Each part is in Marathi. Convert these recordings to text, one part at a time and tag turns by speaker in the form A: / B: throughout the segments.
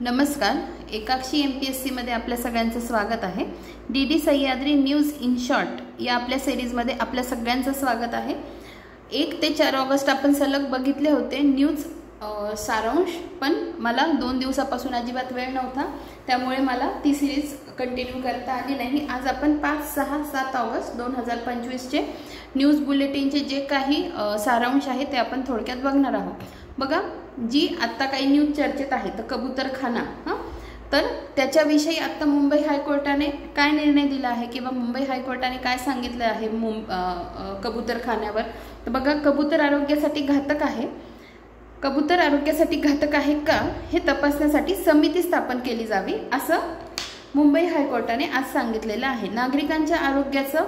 A: नमस्कार, एकाक्षी MPSC मध्ये आपल्या सगळ्यांचं स्वागत आहे। DD Sahyadri news in short या आपल्या सिरीजमध्ये आपल्या सगळ्यांचं स्वागत आहे। 1 ते 4 ऑगस्ट आपण सलग बघितले होते न्यूज सारांश, पण मला 2 दिवसापासून अजिबात वेळ नव्हता, त्यामुळे मला ती सिरीज कंटिन्यू करता आली नाही। आज आपण 5, 6, 7 ऑगस्ट 2025 चे न्यूज बुलेटिनचे जे काही सारांश आहे ते आपण थोडक्यात बघणार आहोत। बघा, जी आता काही न्यूज चर्चेत आहे तर कबूतरखाना, तर त्याच्याविषयी आता मुंबई हायकोर्टाने काय निर्णय दिला आहे किंवा मुंबई हायकोर्टाने काय सांगितलं आहे कबूतरखान्यावर। तर बघा, कबूतर आरोग्यासाठी घातक आहे, कबूतर आरोग्यासाठी घातक आहे का हे तपासण्यासाठी समिती स्थापन केली जावी, असं मुंबई हायकोर्टाने आज सांगितलेलं आहे। नागरिकांच्या आरोग्याचं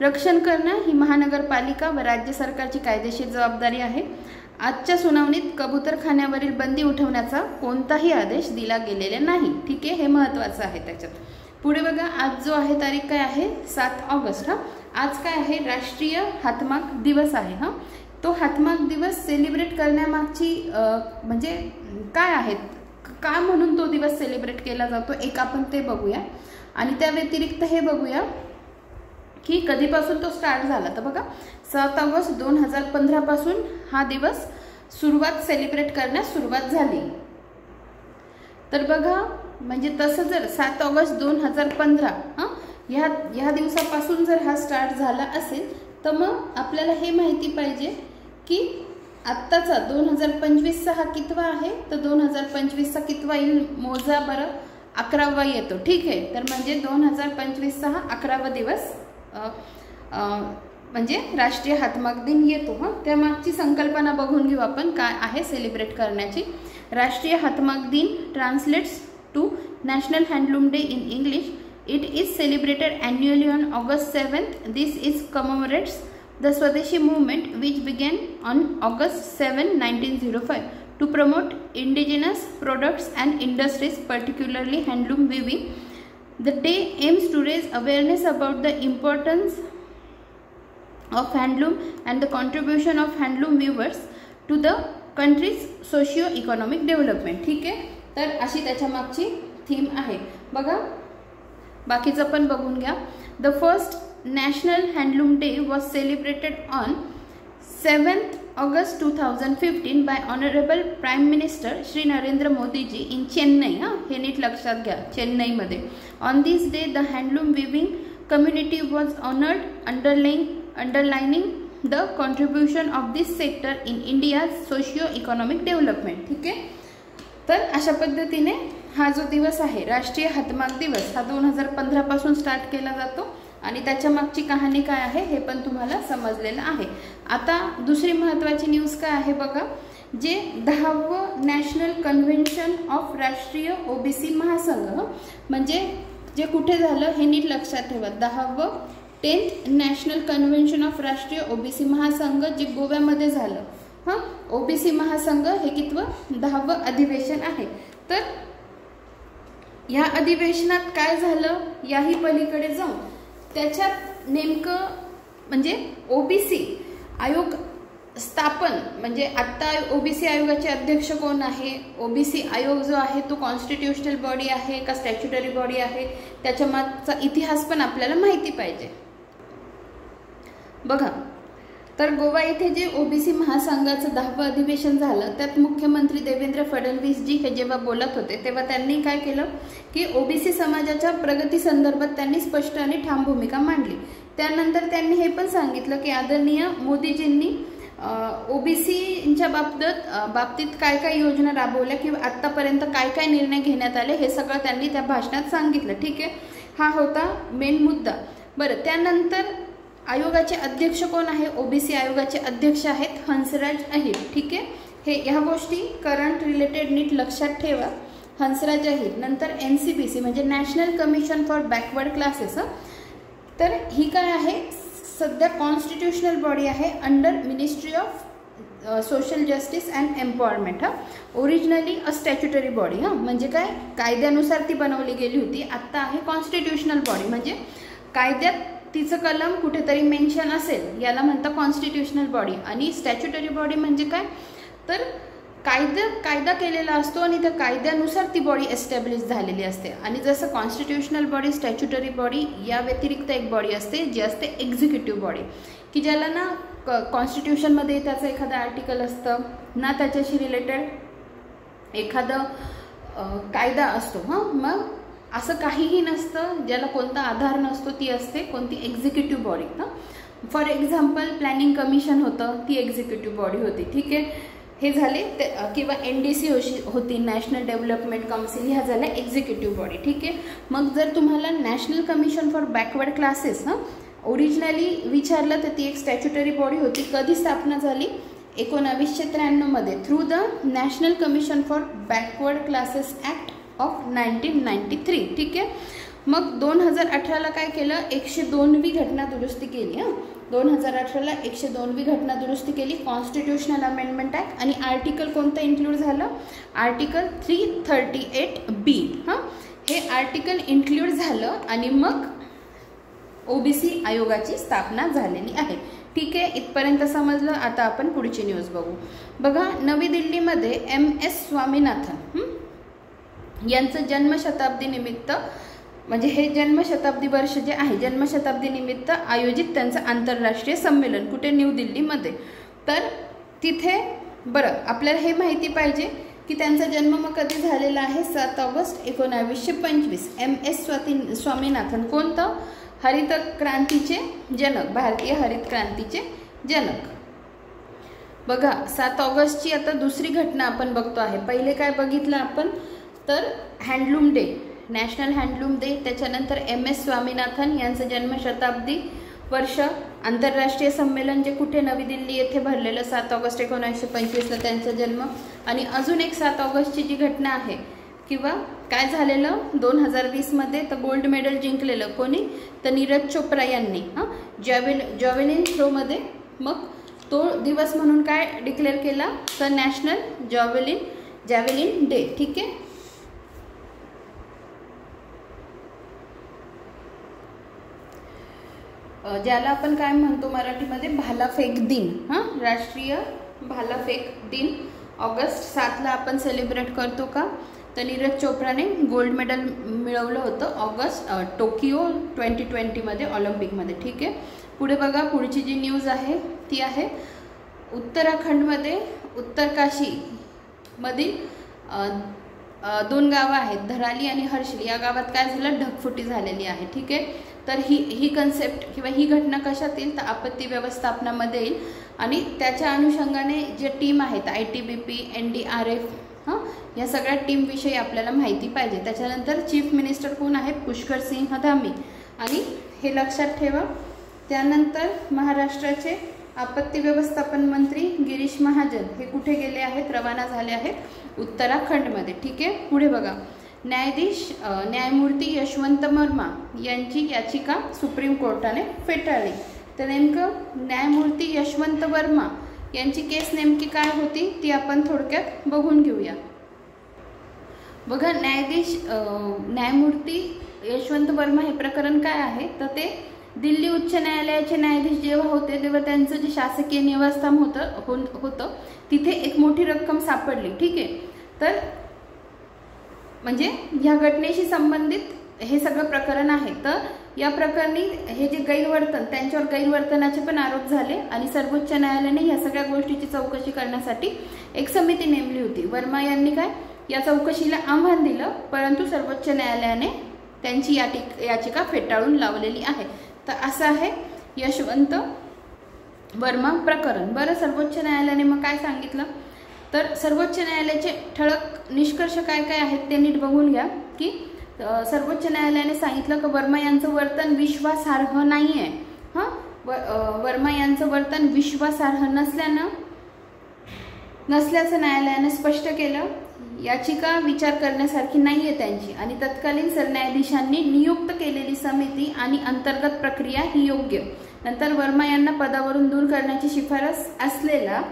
A: रक्षण करणं ही महानगरपालिका व राज्य सरकारची कायदेशीर जबाबदारी आहे। आजच्या सुनावणीत कबूतरखान्यावरील बंदी उठवण्याचा कोणताही आदेश दिला गेलेला नाही। ठीक आहे, हे महत्त्वाचं आहे। त्याच्यात पुढे बघा, आज जो आहे तारीख काय आहे 7 ऑगस्ट। आज काय आहे, राष्ट्रीय हातमाग दिवस आहे। तो हातमाग दिवस सेलिब्रेट करण्यामागची म्हणजे काय आहेत, का म्हणून तो दिवस सेलिब्रेट केला जातो, एक आपण ते बघूया। आणि त्या व्यतिरिक्त हे बघूया की कधीपासून तो स्टार्ट झाला। तर बघा, 7 ऑगस्ट 2015 पासून हा दिवस सेलिब्रेट करण्यास सुरुवात झाली। तर बघा, म्हणजे तसं जर 7 ऑगस्ट 2015 ह्या दिवसापासून जर हा स्टार्ट झाला असेल, तर मग आपल्याला हे माहिती पाहिजे की आत्ताचा 2025चा हा कितवा आहे, तर 2025चा कितवा येईल मोजा बरं, 11वा येतो। ठीक आहे, तर म्हणजे 2025चा हा 11वा दिवस म्हणजे राष्ट्रीय हातमाग दिन येतो। त्या मागची संकल्पना बघून घेऊ आपण काय आहे सेलिब्रेट करण्याची। राष्ट्रीय हातमाग दिन translates to national handloom day in English. It is celebrated annually on August 7th. This is commemorates the Swadeshi movement which began on August 7, 1905 to promote indigenous products and industries, particularly handloom weaving. The day aims to raise awareness about the importance of handloom and the contribution of handloom weavers to the country's socio-economic development. ठीक आहे, तर अशी त्याच्या मागची थीम आहे। बघा, बाकीचं पण बघून घ्या। The first national handloom day was celebrated on 7th August 2015 by Honorable Prime Minister Shri Narendra Modi ji in Chennai. हे नीट लक्षात घ्या, चेन्नईमध्ये। On this day the handloom weaving community was honored, underlining the contribution of this sector in India's socio-economic development. ठीक आहे, तर अशा पद्धतीने हा जो दिवस आहे राष्ट्रीय हातमाग दिवस हा 2015 पासून स्टार्ट केला जातो आणि त्याच्या मागची कहाणी काय आहे हे पण तुम्हाला समजलेलं आहे। आता दुसरी महत्त्वाची न्यूज काय आहे बघा, जे 10वे नॅशनल कन्व्हेन्शन ऑफ राष्ट्रीय OBC महासंघ, म्हणजे जे कुठे झालं हे नीट लक्षात ठेवा। 10th नॅशनल कन्व्हेन्शन ऑफ राष्ट्रीय OBC महासंघ जे गोव्यामध्ये झालं। OBC महासंघ हे कितवं 10वं अधिवेशन आहे। तर या अधिवेशनात काय झालं याही पलीकडे जाऊन त्याच्यात नेमकं म्हणजे OBC आयोग स्थापन, म्हणजे आता OBC आयोगाचे अध्यक्ष कोण आहे, OBC आयोग जो आहे तो कॉन्स्टिट्यूशनल बॉडी आहे का स्टॅच्युटरी बॉडी आहे, त्याच्या मागचा इतिहास पण आपल्याला माहिती पाहिजे। बघा, तर गोवा येथे जे OBC महासंघाचं 10वं अधिवेशन झालं त्यात मुख्यमंत्री देवेंद्र फडणवीस जी हे जेव्हा बोलत होते तेव्हा त्यांनी काय केलं की OBC समाजाच्या प्रगती संदर्भात त्यांनी स्पष्ट आणि ठाम भूमिका मांडली। त्यांनी हे पण सांगितलं की आदरणीय मोदीजींनी OBCच्या बाबतीत काय काय योजना राबवल्या किंवा आतापर्यंत काय काय निर्णय घेण्यात आले हे सगळं त्यांनी त्या भाषणात सांगितलं। ठीक आहे, हा होता मेन मुद्दा। बरं, त्यानंतर आयोगाचे अध्यक्ष कोण आहे, OBC आयोगाचे अध्यक्ष आहेत हंसराज अहिर। ठीक आहे, हे ह्या गोष्टी करंट रिलेटेड नीट लक्षात ठेवा। हंसराज अहिर, नंतर NCBC म्हणजे national commission for backward classes. तर ही काय आहे, सध्या कॉन्स्टिट्यूशनल बॉडी आहे under ministry of social justice and empowerment. Originally a statutory body, म्हणजे काय कायद्यानुसार ती बनवली गेली होती, आता आहे कॉन्स्टिट्यूशनल बॉडी, म्हणजे कायद्यात तिचं कलम कुठेतरी मेन्शन असेल याला म्हणतात कॉन्स्टिट्यूशनल बॉडी। आणि स्टॅच्युटरी बॉडी म्हणजे काय, तर कायदा केलेला असतो आणि त्या कायद्यानुसार ती बॉडी एस्टॅब्लिश झालेली असते. आणि जसं कॉन्स्टिट्यूशनल बॉडी, स्टॅच्युटरी बॉडी या व्यतिरिक्त एक बॉडी असते जी असते एक्झिक्युटिव्ह बॉडी, की ज्याला ना कॉन्स्टिट्यूशनमध्ये त्याचं एखादं आर्टिकल असतं ना, त्याच्याशी रिलेटेड एखादं कायदा असतो. मग असं काहीही नसतं, ज्याला कोणता आधार नसतो, ती असते कोणती executive body. For example planning commission होतं, ती एक्झिक्युटिव्ह बॉडी होती. ठीक आहे, हे झाले किंवा NDC होती, नॅशनल डेव्हलपमेंट काउन्सिल, ह्या झाल्या एक्झिक्युटिव्ह बॉडी. ठीक आहे, मग जर तुम्हाला national commission for backward classes originally विचारलं तर ती एक स्टॅच्युटरी बॉडी होती. कधी स्थापना झाली? 1993 मध्ये through the national commission for backward classes act of 1993. ठीक आहे, मग 2018ला काय केलं? 102वी घटना दुरुस्ती केली. 2018ला 102वी घटना दुरुस्ती केली, कॉन्स्टिट्यूशनल अमेंडमेंट ॲक्ट. आणि आर्टिकल कोणतं इन्क्लूड झालं? Article 338B. हे आर्टिकल इन्क्लूड झालं आणि मग OBC आयोगाची स्थापना झालेली आहे. ठीक आहे, इथपर्यंत समजलं. आता आपण पुढची न्यूज बघू. बघा, नवी दिल्लीमध्ये MS स्वामीनाथन यांचं जन्मशताब्दी निमित्त, म्हणजे हे जन्मशताब्दी वर्ष जे आहे, जन्मशताब्दी निमित्त आयोजित त्यांचं आंतरराष्ट्रीय संमेलन कुठे? न्यू दिल्लीमध्ये. तर तिथे बरं आपल्याला हे माहिती पाहिजे की त्यांचा जन्म मग कधी झालेला आहे? 7 ऑगस्ट 1925. MS स्वामीनाथन कोणतं? हरित क्रांतीचे जनक, भारतीय हरित क्रांतीचे जनक. बघा, 7 ऑगस्टची आता दुसरी घटना आपण बघतो आहे. पहिले काय बघितलं आपण? तर handloom day, national handloom day. त्याच्यानंतर MS स्वामीनाथन यांचं जन्मशताब्दी वर्ष, आंतरराष्ट्रीय संमेलन जे कुठे? नवी दिल्ली येथे भरलेलं 7 ऑगस्ट 1925ला त्यांचा जन्म. आणि अजून एक 7 ऑगस्टची जी घटना आहे किंवा काय झालेलं 2020 मध्ये, तर गोल्ड मेडल जिंकलेलं कोणी? तर नीरज चोप्रा यांनी जॅव्हेलिन थ्रोमध्ये. मग तो दिवस म्हणून काय डिक्लेअर केला? तर नॅशनल जॅव्हेलिन डे. ठीक आहे, ज्याला आपण काय म्हणतो मराठीमध्ये? भालाफेक दिन. राष्ट्रीय भालाफेक दिन ऑगस्ट 7ला आपण सेलिब्रेट करतो का? तर नीरज चोप्राने गोल्ड मेडल मिळवलं होतं टोकियो 2020 ऑलिम्पिकमध्ये. ठीक आहे, पुढे बघा, पुढची जी न्यूज आहे ती आहे उत्तराखंडमध्ये उत्तरकाशीमधील 2 गावं आहेत, धराली आणि हर्षिल. या गावात काय झालं? ढगफुटी झालेली आहे. ठीक आहे, तर ही कन्सेप्ट किंवा ही घटना कशात येईल? तर आपत्ती व्यवस्थापनामध्ये येईल. आणि त्याच्या अनुषंगाने जे टीम आहेत, ITBP, NDRF, या सगळ्या टीमविषयी आपल्याला माहिती पाहिजे. त्याच्यानंतर चीफ मिनिस्टर कोण आहेत? पुष्कर सिंह धामी. आणि हे लक्षात ठेवा. त्यानंतर महाराष्ट्राचे आपत्ती व्यवस्थापन मंत्री गिरीश महाजन हे कुठे गेले आहेत? रवाना झाले आहेत उत्तराखंडमध्ये. ठीक आहे, पुढे बघा, न्यायमूर्ती यशवंत वर्मा यांची याचिका सुप्रीम कोर्टाने फेटाळली. तर नेमकं न्यायमूर्ती यशवंत वर्मा यांची केस नेमकी काय होती ती आपण थोडक्यात बघून घेऊया. बघा, न्यायमूर्ती यशवंत वर्मा हे प्रकरण काय आहे? तर ते दिल्ली उच्च न्यायालयाचे न्यायाधीश जेव्हा होते तेव्हा त्यांचं जे शासकीय निवासस्थान होतं तिथे एक मोठी रक्कम सापडली. ठीक आहे, तर म्हणजे ह्या घटनेशी संबंधित हे सगळं प्रकरण आहे. तर या प्रकरणी हे जे गैरवर्तन, त्यांच्यावर गैरवर्तनाचे पण आरोप झाले आणि सर्वोच्च न्यायालयाने या सगळ्या गोष्टीची चौकशी करण्यासाठी एक समिती नेमली होती. वर्मा यांनी काय या चौकशीला आव्हान दिलं, परंतु सर्वोच्च न्यायालयाने त्यांची याचिका फेटाळून लावलेली आहे. तर असं आहे यशवंत वर्मा प्रकरण. बरं, सर्वोच्च न्यायालयाने मग काय सांगितलं? तर सर्वोच्च न्यायालयाचे ठळक निष्कर्ष काय काय आहेत ते नीट बघून घ्या. की सर्वोच्च न्यायालयाने सांगितलं की वर्मा यांचं वर्तन विश्वासार्ह नाही आहे. वर्मा यांचं वर्तन विश्वासार्ह नसल्याचं न्यायालयाने स्पष्ट केलं. याचिका विचार करण्यासारखी नाही आहे त्यांची आणि तत्कालीन सरन्यायाधीशांनी नियुक्त केलेली समिती आणि अंतर्गत प्रक्रिया ही योग्य. नंतर वर्मा यांना पदावरून दूर करण्याची शिफारस असलेला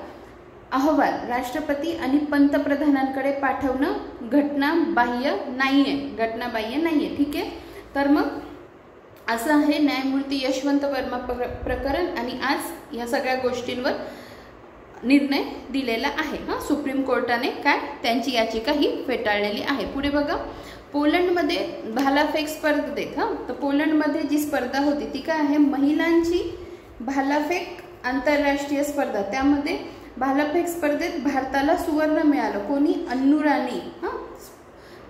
A: अहवाल राष्ट्रपती आणि पंतप्रधानांकडे पाठवणं घटनाबाह्य नाहीये. ठीक आहे, तर मग असं आहे न्यायमूर्ती यशवंत वर्मा प्रकरण. आणि आज या सगळ्या गोष्टींवर निर्णय दिलेला आहे। सुप्रीम कोर्टाने काय त्यांची याचिका ही फेटाळलेली आहे। पुढे बघा, पोलंडमध्ये भालाफेक स्पर्धेत तर पोलंडमध्ये जी स्पर्धा होती ती काय आहे, महिलांची भालाफेक आंतरराष्ट्रीय स्पर्धा। त्यामध्ये भालाफेक स्पर्धेत भारताला सुवर्ण मिळालं। कोणी? अन्नू राणी।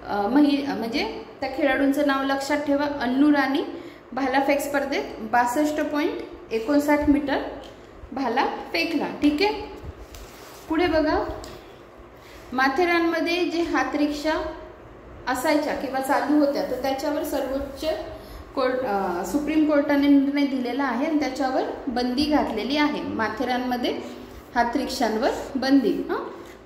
A: म्हणजे त्या खेळाडूंचं नाव लक्षात ठेवा, अन्नू राणी। भालाफेक स्पर्धेत 62.59 मीटर भाला फेकला। ठीक आहे। पुढे बघा, माथेरानमध्ये जे हात रिक्षा असायच्या किंवा चालू होत्या तर त्याच्यावर सर्वोच्च कोर्ट सुप्रीम कोर्टाने निर्णय दिलेला आहे आणि त्याच्यावर बंदी घातलेली आहे। माथेरानमध्ये हात रिक्षांवर बंदी।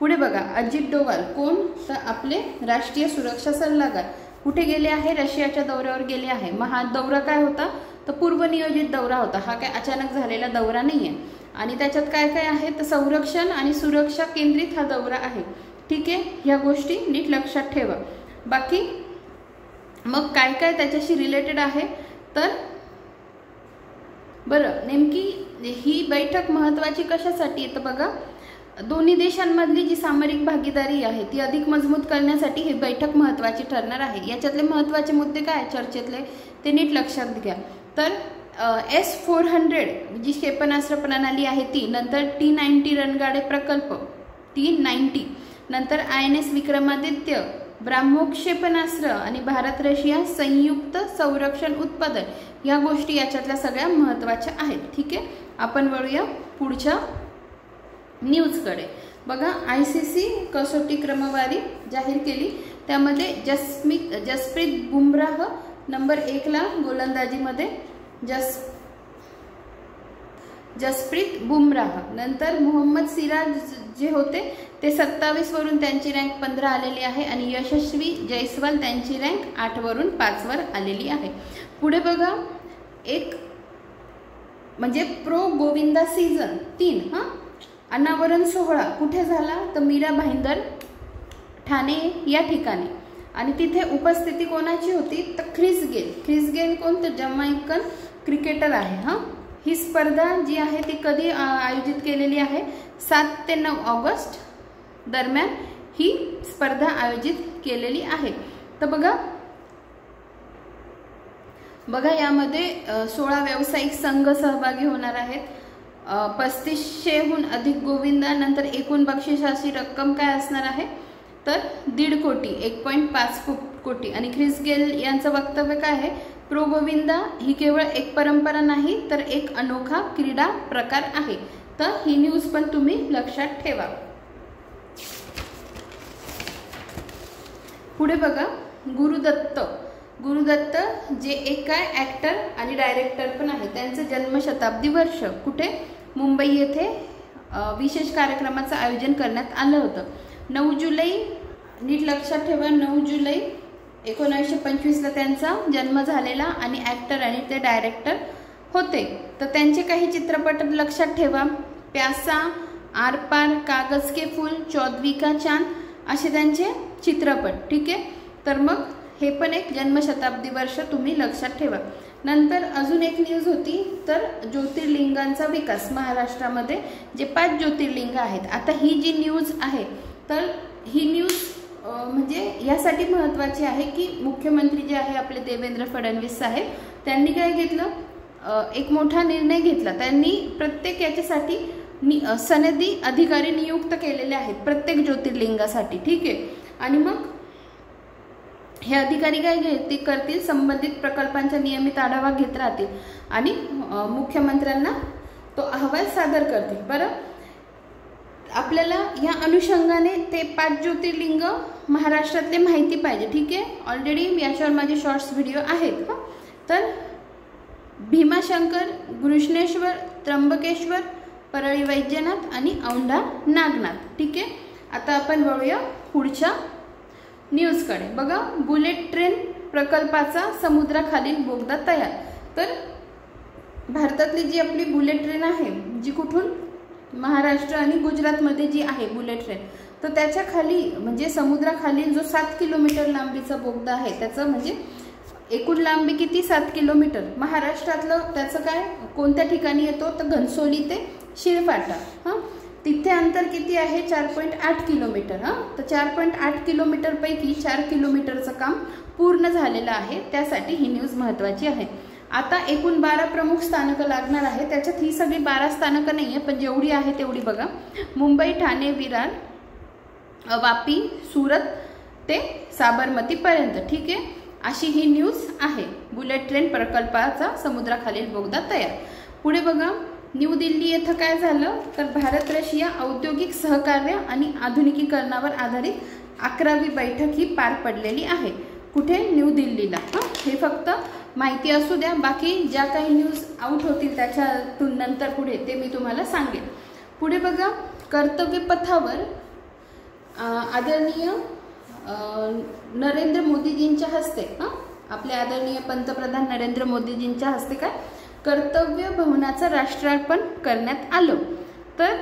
A: पुढे बघा, अजित डोवाल कोण? तर आपले राष्ट्रीय सुरक्षा सल्लागार कुठे गेले आहे? रशियाच्या दौऱ्यावर गेले आहे। मग हा दौरा काय होता? तर पूर्वनियोजित दौरा होता। हा काय अचानक झालेला दौरा नाहीये। आणि त्याच्यात काय काय आहे? तर संरक्षण आणि सुरक्षा केंद्रित हा दौरा आहे। ठीक आहे, ह्या गोष्टी नीट लक्षात ठेवा। बाकी मग काय काय त्याच्याशी रिलेटेड आहे तर बरं, नेमकी ही बैठक महत्त्वाची कशासाठी? तर बघा, दोन्ही देशांमधली जी सामरिक भागीदारी आहे ती अधिक मजबूत करण्यासाठी ही बैठक महत्त्वाची ठरणार आहे। याच्यातले महत्त्वाचे मुद्दे काय चर्चेतले ते नीट लक्षात घ्या। तर S-400 जी क्षेपणास्त्र प्रणाली आहे ती, नंतर T-90 रणगाडे प्रकल्प T-90, नंतर INS विक्रमादित्य, ब्राह्मोस क्षेपणास्त्र आणि भारत रशिया संयुक्त संरक्षण उत्पादन, या गोष्टी याच्यातल्या सगळ्या महत्त्वाच्या आहेत। ठीक आहे, आपण वळूया पुढच्या न्यूजकडे। बघा, ICC कसोटी क्रमवारी जाहीर केली। त्यामध्ये जसप्रीत बुमराह नंबर 1 ला गोलंदाजीमध्ये, जसप्रीत बुमराह। नंतर मोहम्मद सिराज जे होते ते 27 वरून त्यांची रँक 15 आलेली आहे आणि यशस्वी जयस्वाल त्यांची रँक 8 वरून 5 वर आलेली आहे। पुढे बघा, एक म्हणजे प्रो गोविंदा सीझन 3 अनावरण सोहळा कुठे झाला? तर मीरा भाईंदर ठाणे या ठिकाणी। आणि तिथे उपस्थिती कोणाची होती? तर ख्रिस गेल कोण? तर जमैकन क्रिकेटर आहे। ही स्पर्धा जी आहे ती कधी आयोजित केलेली आहे? 7 ते 9 ऑगस्ट दरम्यान ही स्पर्धा आयोजित केलेली आहे। तर बघा यामध्ये 16 व्यावसायिक संघ सहभागी होणार आहेत। 3500हून अधिक गोविंदा। नंतर एकूण बक्षिसाची रक्कम काय असणार आहे? तर 1.5 कोटी, 1.5 कोटी। आणि ख्रिस गेल यांचं वक्तव्य काय आहे? प्रो गोविंदा ही केवळ एक परंपरा नाही तर एक अनोखा क्रीडा प्रकार आहे। तर ही न्यूज पण तुम्ही लक्षात ठेवा। पुढे बघा, गुरुदत्त जे एक काय ॲक्टर आणि डायरेक्टर पण आहे, त्यांचं जन्मशताब्दी वर्ष कुठे? मुंबई येथे विशेष कार्यक्रमाचं आयोजन करण्यात आलं होतं। 9 जुलै, नीट लक्षात ठेवा, 9 जुलै 1925 ला त्यांचा जन्म झालेला आणि ॲक्टर आणि ते डायरेक्टर होते। तर त्यांचे काही चित्रपट लक्षात ठेवा, प्यासा, आर पार, कागज के फूल, चौदवी का चांद असे त्यांचे चित्रपट। ठीक आहे, तर मग हे पण एक जन्मशताब्दी वर्ष तुम्ही लक्षात ठेवा। नंतर अजून एक न्यूज होती, तर ज्योतिर्लिंगांचा विकास महाराष्ट्रामध्ये जे 5 ज्योतिर्लिंग आहेत। आता ही जी न्यूज आहे तर ही न्यूज म्हणजे यासाठी महत्त्वाची आहे की मुख्यमंत्री जे आहे आपले देवेंद्र फडणवीस साहेब, त्यांनी काय घेतलं? एक मोठा निर्णय घेतला। त्यांनी प्रत्येक याच्यासाठी सनदी अधिकारी नियुक्त केलेले आहेत प्रत्येक ज्योतिर्लिंगासाठी। ठीक आहे, आणि मग हे अधिकारी काय ते करतील? संबंधित प्रकल्पांचा नियमित आढावा घेत राहतील आणि मुख्यमंत्र्यांना तो अहवाल सादर करतील। बरं, आपल्याला या अनुषंगाने ते 5 ज्योतिर्लिंग महाराष्ट्रातले माहिती पाहिजे। ठीक आहे, ऑलरेडी याच्यावर माझे शॉर्ट्स व्हिडिओ आहेत। तर भीमाशंकर, घृष्णेश्वर, त्र्यंबकेश्वर, परळी वैद्यनाथ आणि औंढा नागनाथ। ठीक आहे, आता आपण वळूया पुढच्या न्यूजकडे। बघा, बुलेट ट्रेन प्रकल्पाचा समुद्राखालील बोगदा तयार। तर भारतातली जी आपली बुलेट ट्रेन आहे, जी कुठून? महाराष्ट्र आणि गुजरातमध्ये जी आहे बुलेट ट्रेन, तर त्याच्या खाली म्हणजे समुद्राखालील जो 7 किलोमीटर लांबीचा बोगदा आहे, त्याचं म्हणजे एकूण लांबी किती? 7 किलोमीटर। महाराष्ट्रातलं त्याचं काय कोणत्या ठिकाणी येतो? तर घनसोली ते शिळफाटा। तिथे अंतर किती आहे? 4.8 किलोमीटर. तर 4.8 किलोमीटरपैकी 4 किलोमीटरचं काम पूर्ण झालेलं आहे. त्यासाठी ही न्यूज महत्त्वाची आहे. आता एकूण 12 प्रमुख स्थानकं लागणार आहे. त्याच्यात ही सगळी 12 स्थानकं नाही आहे, पण जेवढी आहे तेवढी बघा. मुंबई, ठाणे, विरार, वापी, सुरत ते साबरमतीपर्यंत. ठीक आहे, अशी ही न्यूज आहे. बुलेट ट्रेन प्रकल्पाचा समुद्राखालील बोगदा तयार. पुढे बघा, न्यू दिल्ली येथे काय झालं तर भारत रशिया औद्योगिक सहकार्य आणि आधुनिकीकरणावर आधारित 11वी बैठक ही पार पडलेली आहे. कुठे? न्यू दिल्लीला. हे फक्त माहिती असू द्या, बाकी ज्या काही न्यूज आउट होतील त्याच्यातून नंतर पुढे ते मी तुम्हाला सांगेन. पुढे बघा, कर्तव्य पथावर आदरणीय नरेंद्र मोदीजींच्या हस्ते, आपले आदरणीय पंतप्रधान नरेंद्र मोदीजींच्या हस्ते काय कर्तव्य भवनाचं राष्ट्रार्पण करण्यात आलं. तर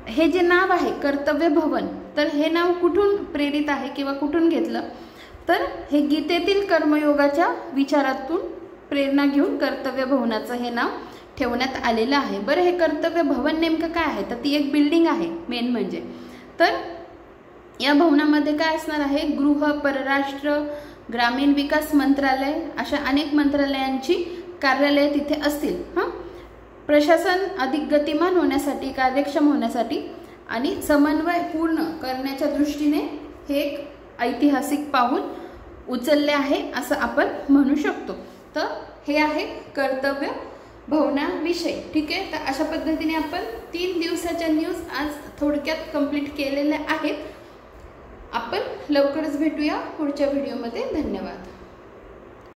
A: हे जे नाव आहे कर्तव्य भवन, तर हे नाव कुठून प्रेरित आहे किंवा कुठून घेतलं तर हे गीतेतील कर्मयोगाच्या विचारातून प्रेरणा घेऊन कर्तव्य भवनाचं हे नाव ठेवण्यात आलेलं आहे. बरं, हे कर्तव्य भवन नेमकं काय आहे तर ती एक बिल्डिंग आहे मेन म्हणजे. तर या भवनामध्ये काय असणार आहे? गृह, परराष्ट्र, ग्रामीण विकास मंत्रालय अशा अनेक मंत्रालयांची कार्यालये तिथे असतील. प्रशासन अधिक गतिमान होण्यासाठी, कार्यक्षम होण्यासाठी आणि समन्वय पूर्ण करण्याच्या दृष्टीने हे एक ऐतिहासिक पाऊल उचलले आहे असं आपण म्हणू शकतो. तर हे आहे कर्तव्य भवनाविषयी. ठीक आहे, तर अशा पद्धतीने आपण 3 दिवसाच्या न्यूज आज थोडक्यात कंप्लीट केलेल्या आहेत. आपण लवकरच भेटूया पुढच्या व्हिडिओमध्ये. धन्यवाद.